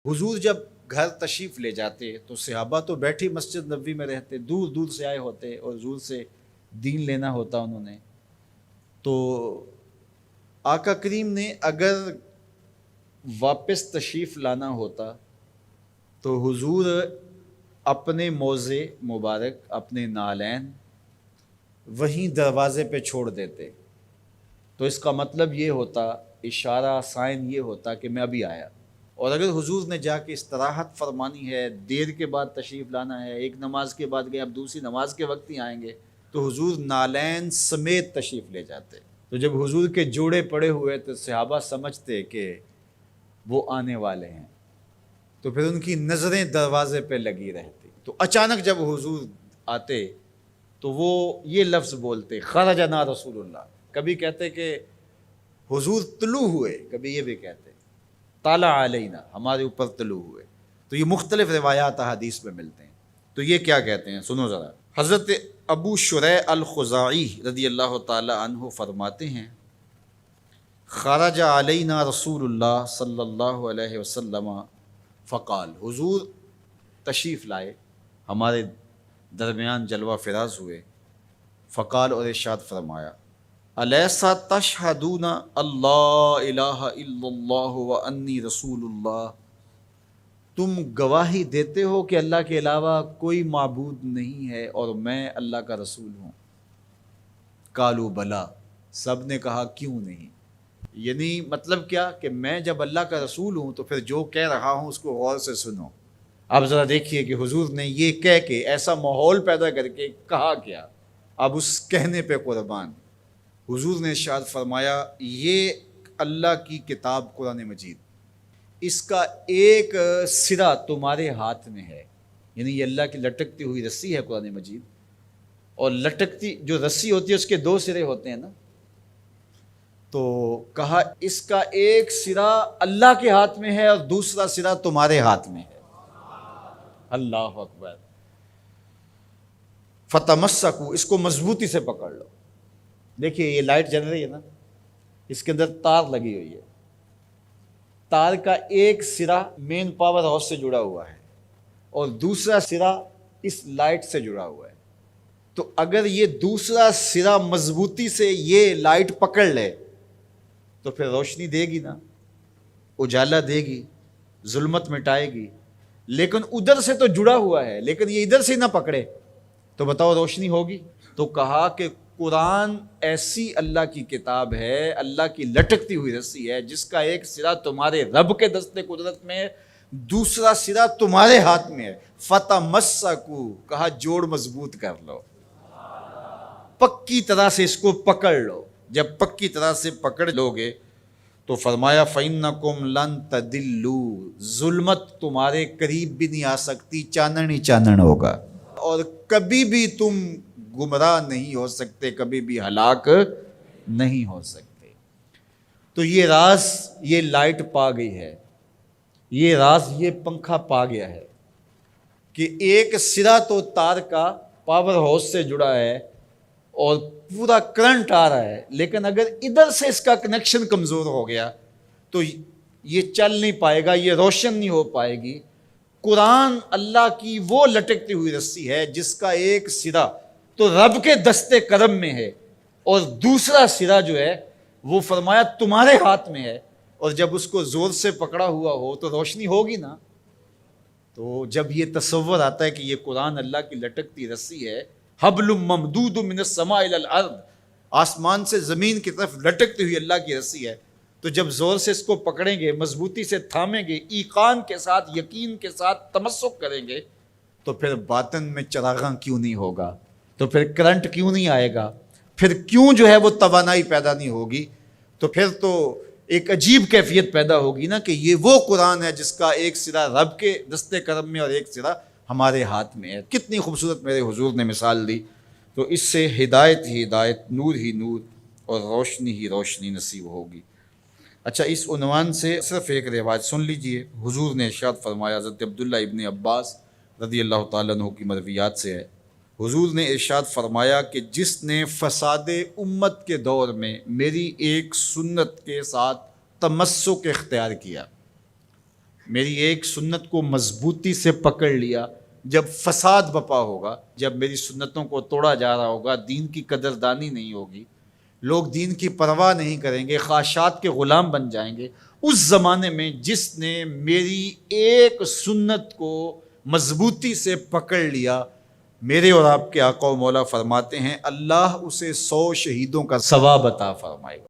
حضور جب گھر تشریف لے جاتے تو صحابہ تو بیٹھی مسجد نبوی میں رہتے، دور دور سے آئے ہوتے اور حضور سے دین لینا ہوتا انہوں نے. تو آقا کریم نے اگر واپس تشریف لانا ہوتا تو حضور اپنے موزے مبارک، اپنے نالین وہیں دروازے پہ چھوڑ دیتے. تو اس کا مطلب یہ ہوتا، اشارہ سائن یہ ہوتا کہ میں ابھی آیا. اور اگر حضور نے جا کے استراحت فرمانی ہے، دیر کے بعد تشریف لانا ہے، ایک نماز کے بعد گئے اب دوسری نماز کے وقت ہی آئیں گے، تو حضور نالین سمیت تشریف لے جاتے. تو جب حضور کے جوڑے پڑے ہوئے تو صحابہ سمجھتے کہ وہ آنے والے ہیں، تو پھر ان کی نظریں دروازے پہ لگی رہتی. تو اچانک جب حضور آتے تو وہ یہ لفظ بولتے، خرجنا رسول اللہ. کبھی کہتے کہ حضور طلوع ہوئے، کبھی یہ بھی کہتے طالع علینا، ہمارے اوپر طلوع ہوئے. تو یہ مختلف روایات حدیث میں ملتے ہیں. تو یہ کیا کہتے ہیں سنو ذرا. حضرت ابو شریح الخزاعی رضی اللہ تعالی عنہ فرماتے ہیں، خرج علینا رسول اللہ صلی اللہ علیہ وسلم فقال، حضور تشریف لائے، ہمارے درمیان جلوہ فراز ہوئے. فقال، اور ارشاد فرمایا، الیسا تشہدون اللہ الہ الا اللہ وانی رسول اللہ، تم گواہی دیتے ہو کہ اللہ کے علاوہ کوئی معبود نہیں ہے اور میں اللہ کا رسول ہوں. قالوا بلا، سب نے کہا کیوں نہیں. یعنی مطلب کیا کہ میں جب اللہ کا رسول ہوں تو پھر جو کہہ رہا ہوں اس کو غور سے سنو. اب ذرا دیکھیے کہ حضور نے یہ کہہ کے ایسا ماحول پیدا کر کے کہا کیا. اب اس کہنے پہ قربان. حضور نے ارشاد فرمایا، یہ اللہ کی کتاب قرآن مجید، اس کا ایک سرا تمہارے ہاتھ میں ہے. یعنی یہ اللہ کی لٹکتی ہوئی رسی ہے قرآن مجید، اور لٹکتی جو رسی ہوتی ہے اس کے دو سرے ہوتے ہیں نا. تو کہا اس کا ایک سرا اللہ کے ہاتھ میں ہے اور دوسرا سرا تمہارے ہاتھ میں ہے. اللہ اکبر. فتمسکو، اس کو مضبوطی سے پکڑ لو. دیکھیے یہ لائٹ جل رہی ہے نا، اس کے اندر تار لگی ہوئی ہے. تار کا ایک سرا مین پاور ہاؤس سے جڑا ہوا ہے اور دوسرا سرا اس لائٹ سے جڑا ہوا ہے. تو اگر یہ دوسرا سرا مضبوطی سے یہ لائٹ پکڑ لے تو پھر روشنی دے گی نا، اجالا دے گی، ظلمت مٹائے گی. لیکن ادھر سے تو جڑا ہوا ہے، لیکن یہ ادھر سے نہ پکڑے تو بتاؤ روشنی ہوگی. تو کہا کہ قرآن ایسی اللہ کی کتاب ہے، اللہ کی لٹکتی ہوئی رسی ہے جس کا ایک سرا تمہارے رب کے دستے قدرت میں ہے، دوسرا سرا تمہارے ہاتھ میں ہے. فتمسکو، کہا جوڑ مضبوط کر لو، پکی طرح سے اس کو پکڑ لو. جب پکی طرح سے پکڑ لو گے تو فرمایا فَإِنَّكُمْ لَن تَدِلُّوا، ظلمت تمہارے قریب بھی نہیں آ سکتی، چانن ہی چانن ہوگا، اور کبھی بھی تم گمراہ نہیں ہو سکتے، کبھی بھی ہلاک نہیں ہو سکتے. تو یہ راز یہ لائٹ پا گئی ہے، یہ راز یہ پنکھا پا گیا ہے کہ ایک سرا تو تار کا پاور ہاؤس سے جڑا ہے اور پورا کرنٹ آ رہا ہے، لیکن اگر ادھر سے اس کا کنیکشن کمزور ہو گیا تو یہ چل نہیں پائے گا، یہ روشن نہیں ہو پائے گی. قرآن اللہ کی وہ لٹکتی ہوئی رسی ہے جس کا ایک سرا تو رب کے دستے کرم میں ہے اور دوسرا سرا جو ہے وہ فرمایا تمہارے ہاتھ میں ہے. اور جب اس کو زور سے پکڑا ہوا ہو تو روشنی ہوگی نا. تو جب یہ تصور آتا ہے کہ یہ قرآن اللہ کی لٹکتی رسی ہے، حبل ممدود من السماء الی الارض، آسمان سے زمین کی طرف لٹکتی ہوئی اللہ کی رسی ہے، تو جب زور سے اس کو پکڑیں گے، مضبوطی سے تھامیں گے، ایقان کے ساتھ، یقین کے ساتھ تمسک کریں گے، تو پھر باطن میں چراغاں کیوں نہیں ہوگا، تو پھر کرنٹ کیوں نہیں آئے گا، پھر کیوں جو ہے وہ توانائی پیدا نہیں ہوگی. تو پھر تو ایک عجیب کیفیت پیدا ہوگی نا کہ یہ وہ قرآن ہے جس کا ایک سرا رب کے دستے کرم میں اور ایک سرا ہمارے ہاتھ میں ہے. کتنی خوبصورت میرے حضور نے مثال دی. تو اس سے ہدایت ہی ہدایت، نور ہی نور اور روشنی ہی روشنی نصیب ہوگی. اچھا، اس عنوان سے صرف ایک روایت سن لیجئے. حضور نے ارشاد فرمایا، حضرت عبداللہ ابن عباس رضی اللہ تعالیٰ عنہ کی مرویات سے ہے، حضور نے ارشاد فرمایا کہ جس نے فساد امت کے دور میں میری ایک سنت کے ساتھ تمسک اختیار کیا، میری ایک سنت کو مضبوطی سے پکڑ لیا، جب فساد بپا ہوگا، جب میری سنتوں کو توڑا جا رہا ہوگا، دین کی قدردانی نہیں ہوگی، لوگ دین کی پرواہ نہیں کریں گے، خواہشات کے غلام بن جائیں گے، اس زمانے میں جس نے میری ایک سنت کو مضبوطی سے پکڑ لیا، میرے اور آپ کے آقا و مولا فرماتے ہیں اللہ اسے 100 شہیدوں کا ثواب عطا فرمائے گا۔